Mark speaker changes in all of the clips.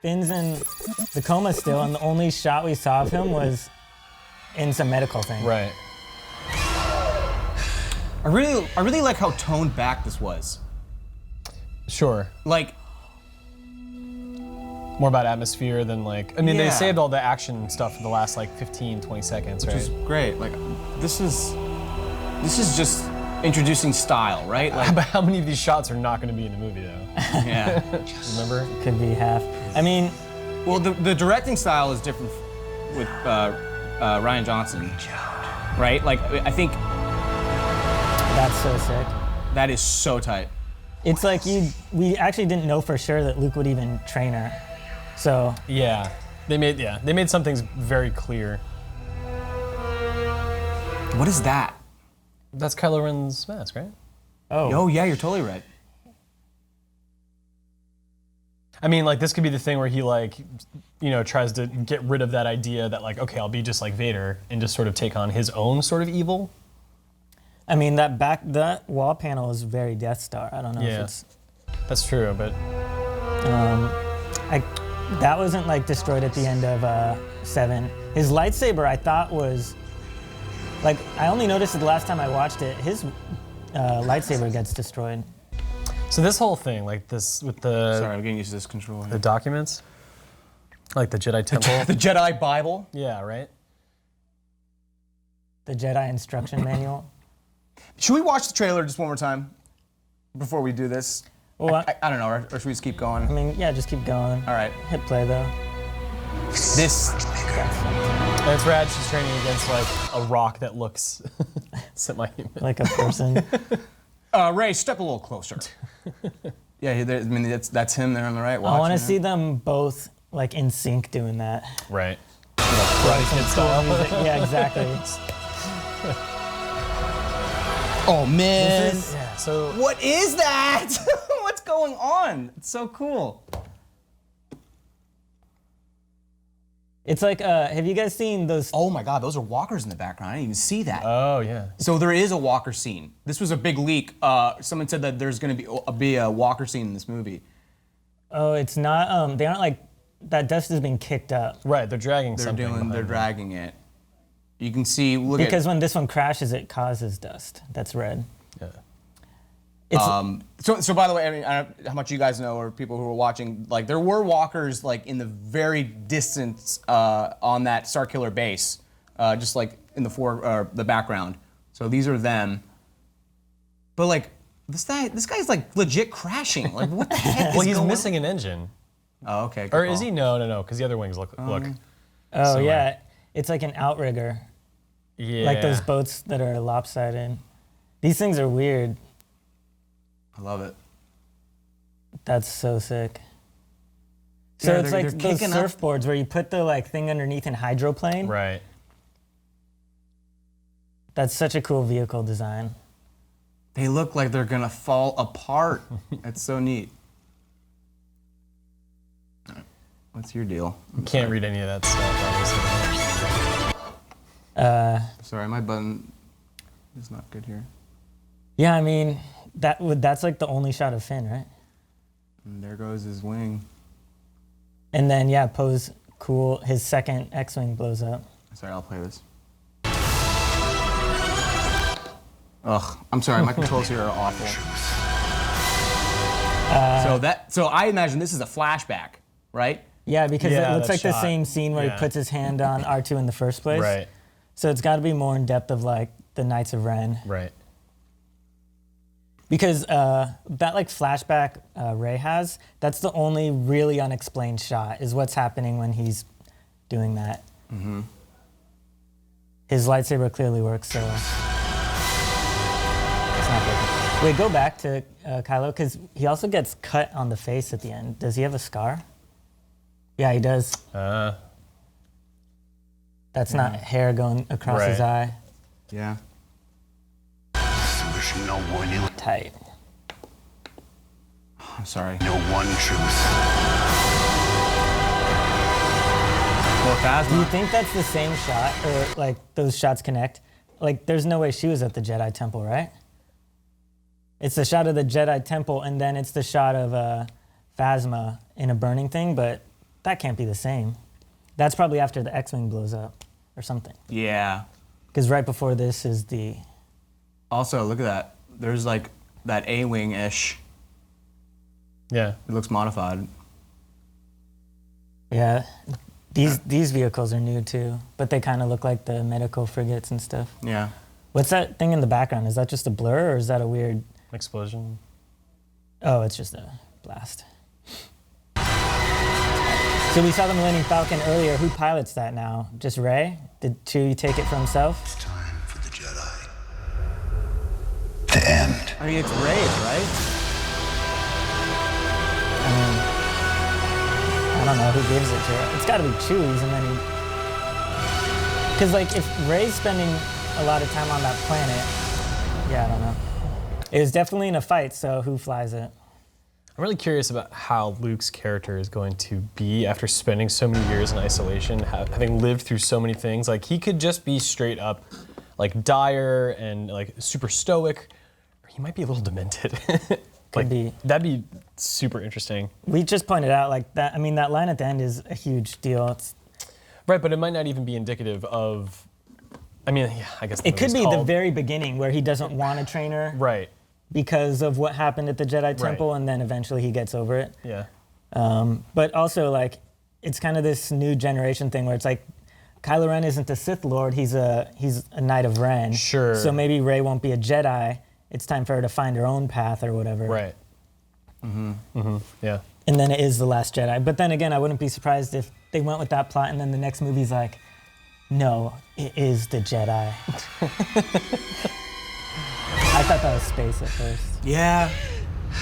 Speaker 1: Finn's in the coma still, and the only shot we saw of him was in some medical thing.
Speaker 2: Right.
Speaker 3: I really like how toned back this was.
Speaker 2: Sure.
Speaker 3: Like,
Speaker 2: more about atmosphere than like, I mean,
Speaker 3: Yeah.
Speaker 2: they saved all the action stuff for the last like 15, 20 seconds,
Speaker 3: which
Speaker 2: right?
Speaker 3: is great. Like, this is just introducing style, right? Like,
Speaker 2: But how many of these shots are not going to be in the movie though?
Speaker 3: yeah.
Speaker 2: Remember?
Speaker 1: Could be half. I mean,
Speaker 3: Well, the directing style is different with Ryan Johnson, right? Like, I think
Speaker 1: that's so sick.
Speaker 3: that is so tight.
Speaker 1: It's like we actually didn't know for sure that Luke would even train her. So
Speaker 2: Yeah. They made some things very clear.
Speaker 3: What is that?
Speaker 2: That's Kylo Ren's mask, right?
Speaker 3: Oh yeah, you're totally right.
Speaker 2: I mean, like, this could be the thing where he, like, you know, tries to get rid of that idea that, like, okay, I'll be just like Vader and just sort of take on his own sort of evil.
Speaker 1: I mean, that wall panel is very Death Star. I don't know if it's.
Speaker 2: That's true, but
Speaker 1: That wasn't like destroyed at the end of 7. His lightsaber, I thought was, like, I only noticed it the last time I watched it. His lightsaber gets destroyed.
Speaker 2: so this whole thing, like this with the
Speaker 3: Sorry, I'm getting used to this control.
Speaker 2: the documents, like the Jedi Temple.
Speaker 3: The Jedi Bible.
Speaker 2: Yeah, right.
Speaker 1: The Jedi instruction manual.
Speaker 3: Should we watch the trailer just one more time before we do this?
Speaker 1: Well,
Speaker 3: I don't know, or should we just keep going?
Speaker 1: I mean, yeah, just keep going.
Speaker 3: All right.
Speaker 1: Hit play though.
Speaker 3: This.
Speaker 2: And it's rad. She's training against like a rock that looks semi-human.
Speaker 1: Like a person.
Speaker 3: Ray, step a little closer. Yeah, I mean that's him there on the right.
Speaker 1: I want
Speaker 3: watching
Speaker 1: to see them both like in sync doing that.
Speaker 2: Right.
Speaker 1: Right,
Speaker 2: Kid style.
Speaker 1: Yeah, exactly.
Speaker 3: Oh man.
Speaker 1: This is-
Speaker 2: Yeah. So
Speaker 3: What is that? What's going on? It's so cool.
Speaker 1: It's like, have you guys seen those?
Speaker 3: Oh my God, those are walkers in the background. I didn't even see that.
Speaker 2: oh yeah.
Speaker 3: So there is a walker scene. This was a big leak. Someone said that there's going to be a walker scene in this movie.
Speaker 1: Oh, it's not. They aren't like that. Dust is being kicked up
Speaker 2: Right. They're dragging something.
Speaker 3: They're
Speaker 2: behind them.
Speaker 3: dragging it. You can see. Look
Speaker 1: because when this one crashes, it causes dust. That's red.
Speaker 2: Yeah.
Speaker 1: It's
Speaker 3: So by the way, I mean, I don't know how much you guys know or people who are watching, like there were walkers like in the very distance on that Starkiller base, just like in the background. So these are them. But like this guy's like legit crashing. Like what the heck?
Speaker 2: Well,
Speaker 3: is
Speaker 2: he's
Speaker 3: going
Speaker 2: missing an engine.
Speaker 3: Oh, okay. good
Speaker 2: Or is
Speaker 3: call.
Speaker 2: he? No, because the other wings look.
Speaker 1: oh
Speaker 2: So,
Speaker 1: yeah, it's like an outrigger,
Speaker 2: Yeah.
Speaker 1: like those boats that are lopsided. These things are weird.
Speaker 3: I love it.
Speaker 1: That's so sick. So
Speaker 3: Yeah,
Speaker 1: it's
Speaker 3: they're
Speaker 1: like those
Speaker 3: kicking up.
Speaker 1: surfboards where you put the like thing underneath and hydroplane.
Speaker 2: Right.
Speaker 1: That's such a cool vehicle design.
Speaker 3: They look like they're gonna fall apart. That's so neat. All right. What's your deal?
Speaker 2: Can't read any of that stuff, obviously.
Speaker 3: Sorry, my button is not good here.
Speaker 1: Yeah, I mean that's like the only shot of Finn, right?
Speaker 3: And there goes his wing.
Speaker 1: And then yeah, Poe's cool. His second X-wing blows up.
Speaker 3: Sorry, I'll play this. Ugh, I'm sorry, my controls here are awful. So I imagine this is a flashback, right?
Speaker 1: Yeah, because
Speaker 2: Yeah,
Speaker 1: it looks
Speaker 2: that
Speaker 1: like the
Speaker 2: shot.
Speaker 1: same scene where
Speaker 2: Yeah.
Speaker 1: he puts his hand on R2 in the first place.
Speaker 2: Right.
Speaker 1: So it's got to be more in depth of like the Knights of Ren.
Speaker 2: Right.
Speaker 1: Because that like flashback Rey has, that's the only really unexplained shot is what's happening when he's doing that. Mm-hmm. His lightsaber clearly works, so it's not broken. Wait, go back to Kylo, because he also gets cut on the face at the end. Does he have a scar? Yeah, he does. That's not hair going across his
Speaker 2: Right.
Speaker 1: eye.
Speaker 3: Yeah.
Speaker 4: No one,
Speaker 1: Tight.
Speaker 3: I'm sorry.
Speaker 4: no one truth.
Speaker 3: Well,
Speaker 1: Do you
Speaker 3: Phasma.
Speaker 1: think that's the same shot, or like those shots connect? Like, there's no way she was at the Jedi Temple, right? It's the shot of the Jedi Temple, and then it's the shot of Phasma in a burning thing, but that can't be the same. That's probably after the X-Wing blows up or something.
Speaker 3: Yeah.
Speaker 1: Because right before this is the...
Speaker 3: Also, look at that. There's like that A-Wing-ish.
Speaker 2: Yeah.
Speaker 3: It looks modified.
Speaker 1: Yeah. These vehicles are new too, but they kind of look like the medical frigates and stuff.
Speaker 3: Yeah.
Speaker 1: What's that thing in the background? Is that just a blur or is that a weird...
Speaker 2: Explosion.
Speaker 1: Oh, it's just a blast. So we saw the Millennium Falcon earlier. Who pilots that now? Just Rey? Did Chewie take it for himself?
Speaker 4: It's time for the Jedi. The end.
Speaker 3: I mean, it's Rey, right?
Speaker 1: I mean, I don't know who gives it to her. It's got to be Chewie's, and then he... Because, like, if Rey's spending a lot of time on that planet, yeah, I don't know. It was definitely in a fight, so who flies it?
Speaker 2: I'm really curious about how Luke's character is going to be after spending so many years in isolation, having lived through so many things. Like, he could just be straight up, like, dire and, like, super stoic, or he might be a little demented.
Speaker 1: Could be.
Speaker 2: That'd be super interesting.
Speaker 1: We just pointed out, like, that, I mean, that line at the end is a huge deal. It's,
Speaker 2: Right, but it might not even be indicative of, I mean, yeah, I guess the
Speaker 1: it could
Speaker 2: movie's
Speaker 1: be the
Speaker 2: called-
Speaker 1: very beginning where he doesn't want to train her
Speaker 2: Right,
Speaker 1: because of what happened at the Jedi Temple, and then eventually he gets over it.
Speaker 2: yeah.
Speaker 1: But also, like, it's kind of this new generation thing where it's like, Kylo Ren isn't a Sith Lord, he's a Knight of Ren.
Speaker 2: Sure.
Speaker 1: So maybe Rey won't be a Jedi. It's time for her to find her own path or whatever.
Speaker 2: Right. Yeah.
Speaker 1: And then it is The Last Jedi. But then again, I wouldn't be surprised if they went with that plot and then the next movie's like, no, it is the Jedi. I thought that was space at first.
Speaker 3: Yeah.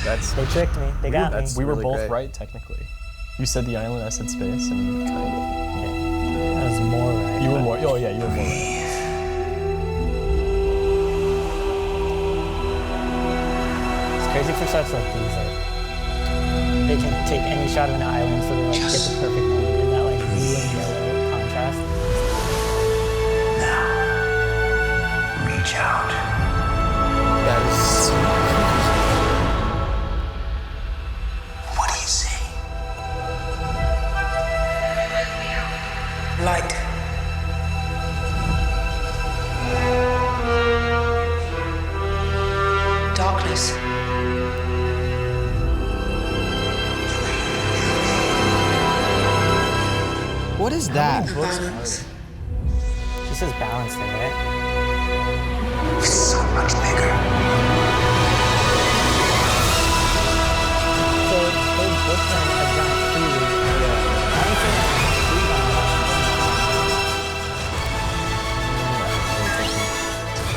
Speaker 5: That's
Speaker 1: They tricked me. They got me.
Speaker 5: that's-
Speaker 2: We were
Speaker 5: really
Speaker 2: both
Speaker 5: great.
Speaker 2: right, technically. You said the island, I said space, and kind of.
Speaker 1: That was more right.
Speaker 2: You were more, oh yeah, you were more right.
Speaker 1: It's crazy for shots like these. Like, they can take any shot of an island, so they like get the perfect moment, and that like blue and yellow contrast.
Speaker 4: Now, reach out.
Speaker 5: that is
Speaker 4: What do you see? Light.
Speaker 6: Darkness.
Speaker 3: What is that?
Speaker 6: Balance.
Speaker 1: She says balance there, right?
Speaker 4: So much bigger.
Speaker 1: So those books are a giant tree. I don't think trees on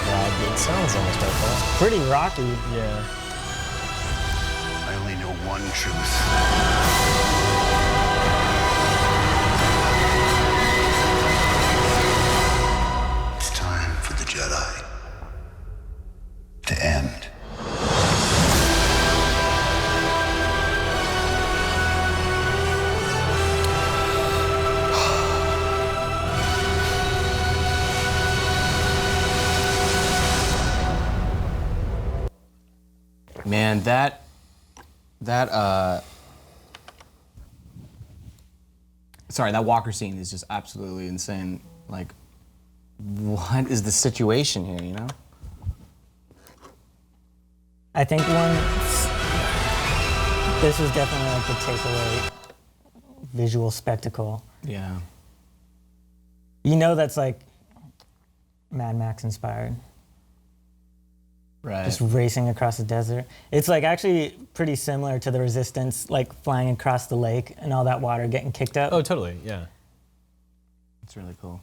Speaker 2: Yeah, it sounds almost like that.
Speaker 1: that. Pretty rocky.
Speaker 2: Yeah.
Speaker 4: I only know one truth. It's time for the Jedi. The end.
Speaker 3: Man, that sorry, that Walker scene is just absolutely insane. Like, what is the situation here, you know?
Speaker 1: I think this was definitely like the takeaway visual spectacle.
Speaker 3: Yeah.
Speaker 1: You know that's like Mad Max inspired.
Speaker 3: Right.
Speaker 1: Just racing across the desert. It's like actually pretty similar to the Resistance, like flying across the lake and all that water getting kicked up.
Speaker 2: Oh, totally, yeah.
Speaker 3: That's really cool.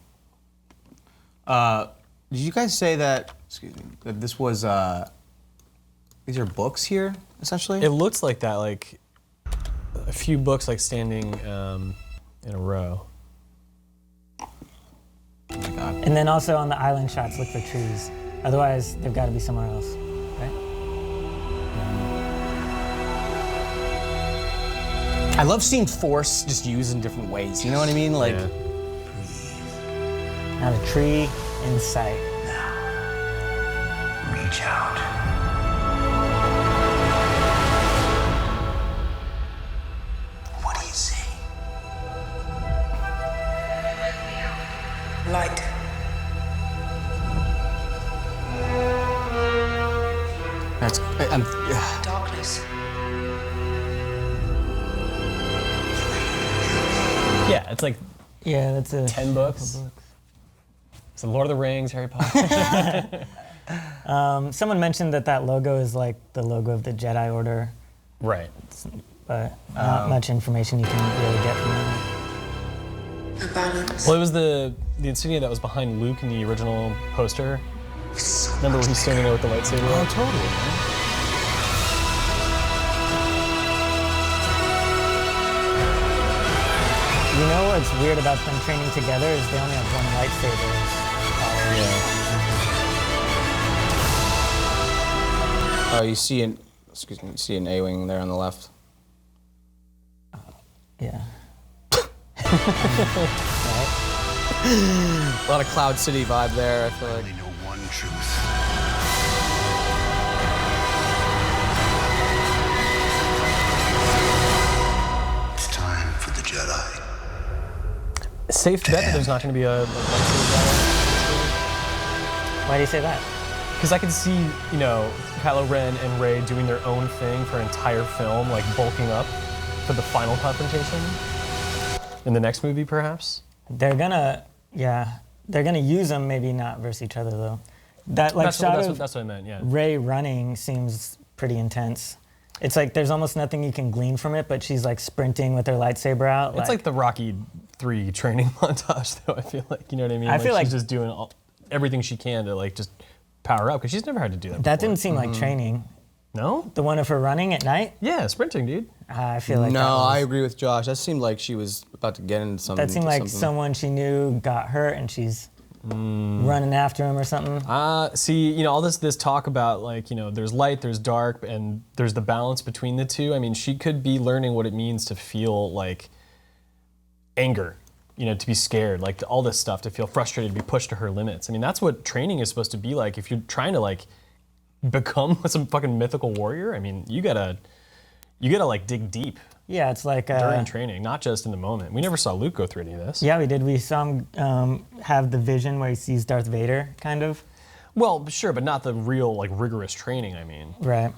Speaker 3: Did you guys say that, excuse me, that this was, these are books here, essentially?
Speaker 2: It looks like that, like a few books like standing in a row.
Speaker 3: Oh my God.
Speaker 1: And then also on the island shots, look for trees. Otherwise, they've got to be somewhere else, right?
Speaker 3: I love seeing force just used in different ways, you know what I mean? Like,
Speaker 2: Yeah.
Speaker 1: Not a tree in sight.
Speaker 4: Reach out.
Speaker 2: it's like
Speaker 1: Yeah, that's a
Speaker 2: 10 books. So Lord of the Rings, Harry Potter.
Speaker 1: Someone mentioned that logo is like the logo of the Jedi Order,
Speaker 2: Right.
Speaker 1: but not much information you can really get from that.
Speaker 6: A balance.
Speaker 2: Well, it was the insignia that was behind Luke in the original poster. Remember when he's standing there with the lightsaber?
Speaker 3: Oh, totally.
Speaker 1: You know what's weird about them training together is they only have one lightsaber.
Speaker 3: Oh, you see an A-wing there on the left.
Speaker 1: Yeah.
Speaker 3: A lot of Cloud City vibe there, I feel like.
Speaker 4: Only know one truth. It's time for the Jedi.
Speaker 2: Safe bet that there's not going to be a lightsaber
Speaker 1: Why do you say that?
Speaker 2: because I could see, you know, Kylo Ren and Rey doing their own thing for an entire film, like bulking up for the final confrontation in the next movie, perhaps.
Speaker 1: They're gonna use them, maybe not versus each other though. That like
Speaker 2: That's
Speaker 1: shot
Speaker 2: what,
Speaker 1: of
Speaker 2: that's what I meant. Yeah.
Speaker 1: Rey running seems pretty intense. It's like there's almost nothing you can glean from it, but she's like sprinting with her lightsaber out.
Speaker 2: It's like the Rocky 3 training montage, though. I feel like, you know what I mean.
Speaker 1: I feel like
Speaker 2: she's just doing everything she can to like just power up because she's never had to do that.
Speaker 1: that
Speaker 2: before.
Speaker 1: didn't seem like training.
Speaker 2: No.
Speaker 1: The one of her running at night.
Speaker 2: Yeah, sprinting, dude.
Speaker 1: I feel like
Speaker 3: No,
Speaker 1: that was,
Speaker 3: I agree with Josh. That seemed like she was about to get into something.
Speaker 1: that seemed like
Speaker 3: something.
Speaker 1: someone she knew got hurt and she's running after him or something.
Speaker 2: See, you know, all this talk about like, you know, there's light, there's dark, and there's the balance between the two. I mean, she could be learning what it means to feel like anger, you know, to be scared, like all this stuff, to feel frustrated, to be pushed to her limits. I mean, that's what training is supposed to be like. If you're trying to like become some fucking mythical warrior, I mean, you gotta like dig deep
Speaker 1: Yeah, it's like
Speaker 2: during training, not just in the moment. We never saw Luke go through any of this.
Speaker 1: yeah, we did. We saw him have the vision where he sees Darth Vader, kind of.
Speaker 2: Well, sure, but not the real like rigorous training, I mean.
Speaker 1: Right.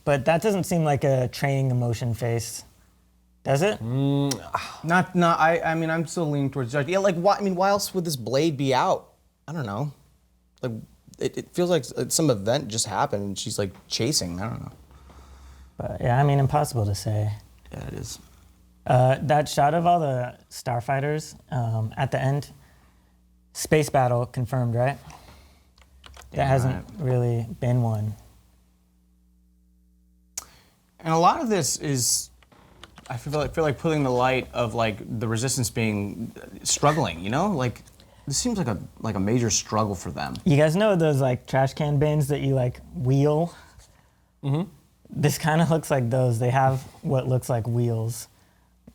Speaker 1: But that doesn't seem like a training emotion face, does it?
Speaker 3: Not. I mean, I'm still leaning towards Josh. Yeah, like why? I mean, why else would this blade be out? I don't know. Like, it feels like some event just happened and she's like chasing. I don't know.
Speaker 1: But yeah, I mean, impossible to say.
Speaker 3: Yeah, it is.
Speaker 1: That shot of all the starfighters at the end, space battle confirmed, right? There hasn't really been one.
Speaker 3: And a lot of this is, I feel like putting the light of like the resistance being struggling. You know, like this seems like a major struggle for them.
Speaker 1: You guys know those like trash can bins that you like wheel? Mm-hmm. This kind of looks like those. They have what looks like wheels.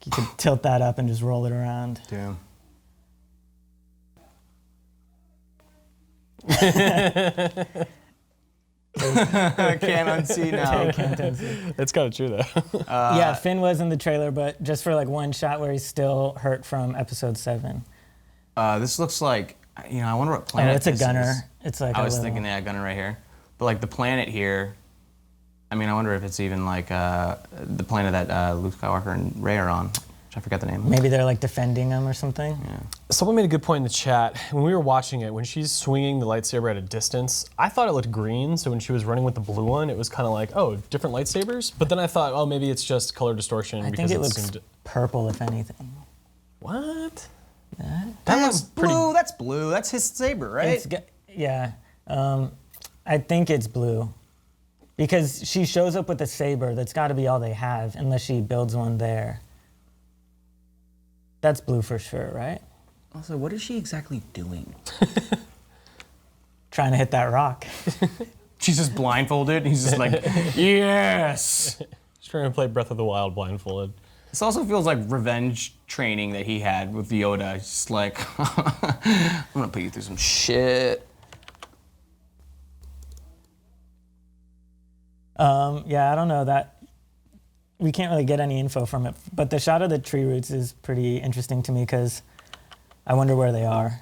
Speaker 1: You could tilt that up and just roll it around.
Speaker 3: Damn. I can't unsee now.
Speaker 2: It's kind of true though.
Speaker 1: Yeah, Finn was in the trailer, but just for like one shot where he's still hurt from episode 7.
Speaker 3: This looks like, you know, I wonder what
Speaker 1: Oh,
Speaker 3: planet
Speaker 1: it's a
Speaker 3: this
Speaker 1: gunner.
Speaker 3: is.
Speaker 1: It's like
Speaker 3: I
Speaker 1: a
Speaker 3: was
Speaker 1: little,
Speaker 3: thinking, yeah, gunner right here. But like the planet here, I mean, I wonder if it's even like the planet that Luke Skywalker and Rey are on, which I forgot the name of.
Speaker 1: maybe they're like defending him or something.
Speaker 3: Yeah.
Speaker 2: Someone made a good point in the chat. When we were watching it, when she's swinging the lightsaber at a distance, I thought it looked green. So when she was running with the blue one, it was kind of like, oh, different lightsabers. But then I thought, oh, maybe it's just color distortion.
Speaker 1: I
Speaker 2: because
Speaker 1: think it
Speaker 2: it
Speaker 1: looks
Speaker 2: seemed...
Speaker 1: purple, if anything.
Speaker 2: What?
Speaker 3: That
Speaker 2: looks
Speaker 3: was blue. That's blue. That's his saber, right?
Speaker 1: It's yeah. I think it's blue. Because she shows up with a saber. That's got to be all they have, unless she builds one there. That's blue for sure, right?
Speaker 3: Also, what is she exactly doing?
Speaker 1: Trying to hit that rock.
Speaker 3: She's just blindfolded. And he's just like, yes.
Speaker 2: She's trying to play Breath of the Wild blindfolded.
Speaker 3: This also feels like revenge training that he had with Yoda. It's just like, I'm gonna put you through some shit.
Speaker 1: Yeah, I don't know that. We can't really get any info from it, but the shot of the tree roots is pretty interesting to me because I wonder where they are.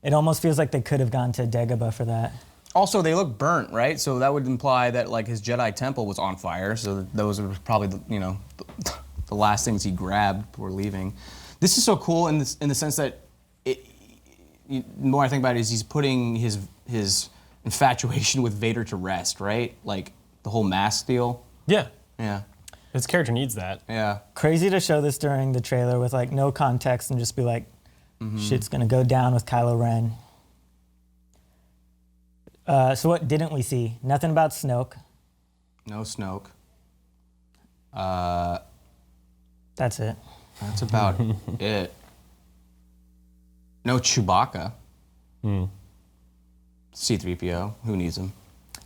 Speaker 1: It almost feels like they could have gone to Dagobah for that.
Speaker 3: Also, they look burnt, right? So that would imply that like his Jedi temple was on fire. So those are probably the last things he grabbed before leaving. This is so cool in the sense that the more I think about it, is he's putting his infatuation with Vader to rest, right? Like the whole mask deal.
Speaker 2: Yeah.
Speaker 3: Yeah.
Speaker 2: His character needs that.
Speaker 3: Yeah.
Speaker 1: Crazy to show this during the trailer with like no context and just be like, shit's gonna go down with Kylo Ren. So what didn't we see? Nothing about Snoke.
Speaker 3: No Snoke.
Speaker 1: That's it.
Speaker 3: That's about it. No Chewbacca. C-3PO. Who needs him?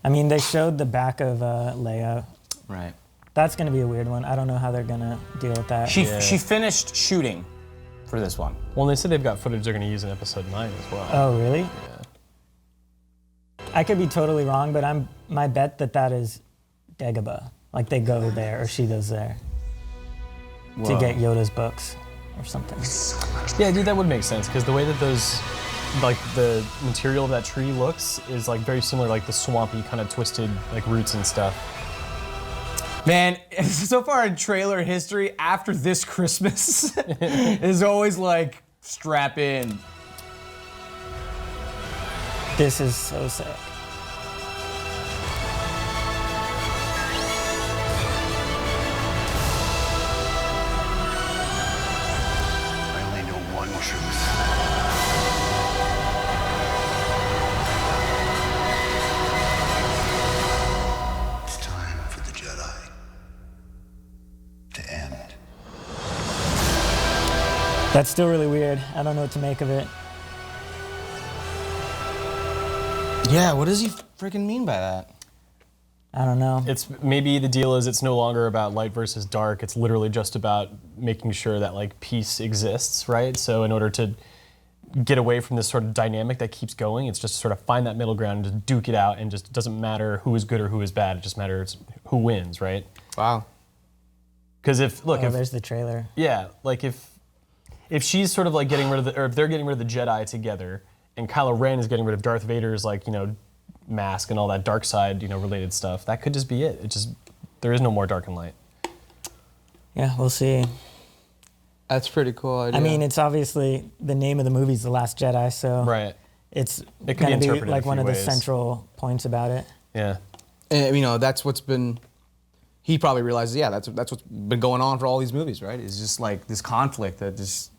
Speaker 1: I mean, they showed the back of Leia.
Speaker 3: Right.
Speaker 1: That's gonna be a weird one. I don't know how they're gonna deal with that.
Speaker 3: She finished shooting for this one.
Speaker 2: Well, they said they've got footage they're going to use in Episode 9 as well.
Speaker 1: Oh, really?
Speaker 2: Yeah.
Speaker 1: I could be totally wrong, but my bet that is Dagobah. Like they go there, or she goes there to get Yoda's books or something.
Speaker 2: Yeah, dude, that would make sense because the way that those, like the material of that tree looks is like very similar, like the swampy kind of twisted like roots and stuff.
Speaker 3: Man, so far in trailer history, after this Christmas is always like strap in.
Speaker 1: This is so sick.
Speaker 4: I only know one truth. It's time for the Jedi to end.
Speaker 1: That's still really weird. I don't know what to make of it.
Speaker 3: Yeah, what does he freaking mean by that?
Speaker 1: I don't know.
Speaker 2: It's maybe the deal is it's no longer about light versus dark. It's literally just about making sure that like peace exists, right? So in order to get away from this sort of dynamic that keeps going, it's just sort of find that middle ground and just duke it out, and just doesn't matter who is good or who is bad. It just matters who wins, right?
Speaker 3: Wow.
Speaker 2: Because if
Speaker 1: There's the trailer.
Speaker 2: yeah, like if she's sort of like getting rid of or if they're getting rid of the Jedi together, and Kylo Ren is getting rid of Darth Vader's mask and all that dark side related stuff, that could just be it. It just there is no more dark and light.
Speaker 1: Yeah, we'll see.
Speaker 3: That's pretty cool idea.
Speaker 1: I mean, it's obviously the name of the movie is The Last Jedi, so
Speaker 2: Right.
Speaker 1: it's
Speaker 2: It could be
Speaker 1: gonna be
Speaker 2: interpreted
Speaker 1: like
Speaker 2: a
Speaker 1: one
Speaker 2: few
Speaker 1: of the
Speaker 2: ways.
Speaker 1: central points about it.
Speaker 2: Yeah.
Speaker 3: And, that's what's been. He probably realizes, that's what's been going on for all these movies, right? It's just like this conflict that just.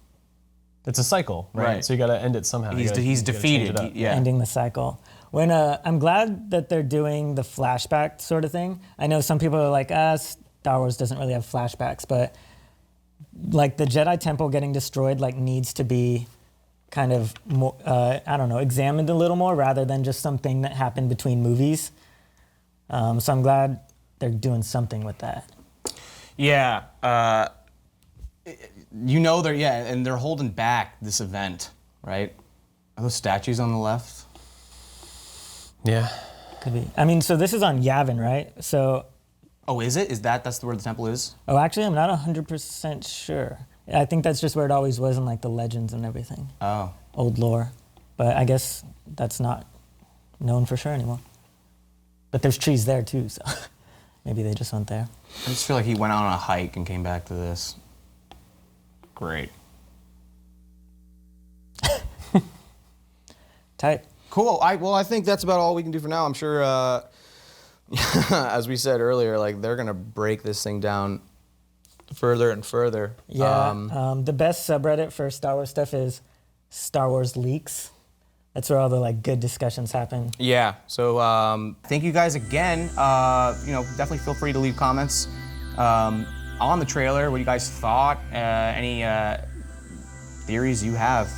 Speaker 2: It's a cycle, right?
Speaker 3: Right.
Speaker 2: So you got to end it somehow.
Speaker 3: He's
Speaker 2: You gotta change
Speaker 3: defeated.
Speaker 2: it up.
Speaker 3: Yeah.
Speaker 1: Ending the cycle. When I'm glad that they're doing the flashback sort of thing. I know some people are like, Star Wars doesn't really have flashbacks, but like the Jedi Temple getting destroyed needs to be kind of more, examined a little more rather than just something that happened between movies. So I'm glad they're doing something with that.
Speaker 3: Yeah. And they're holding back this event, right? Are those statues on the left?
Speaker 2: Yeah.
Speaker 1: Could be. I mean, so this is on Yavin, right? So,
Speaker 3: Oh, is it? That's where the temple is?
Speaker 1: actually, I'm not 100% sure. I think that's just where it always was in the legends and everything.
Speaker 3: Oh.
Speaker 1: Old lore. But I guess that's not known for sure anymore. But there's trees there too, so maybe they just went there.
Speaker 3: I just feel like he went out on a hike and came back to this. Great.
Speaker 1: Tight.
Speaker 3: Cool. I think that's about all we can do for now. I'm sure, as we said earlier, they're gonna break this thing down further and further.
Speaker 1: Yeah. The best subreddit for Star Wars stuff is Star Wars Leaks. That's where all the good discussions happen.
Speaker 3: Yeah. So thank you guys again. Definitely feel free to leave comments on the trailer. What you guys thought? Any theories you have?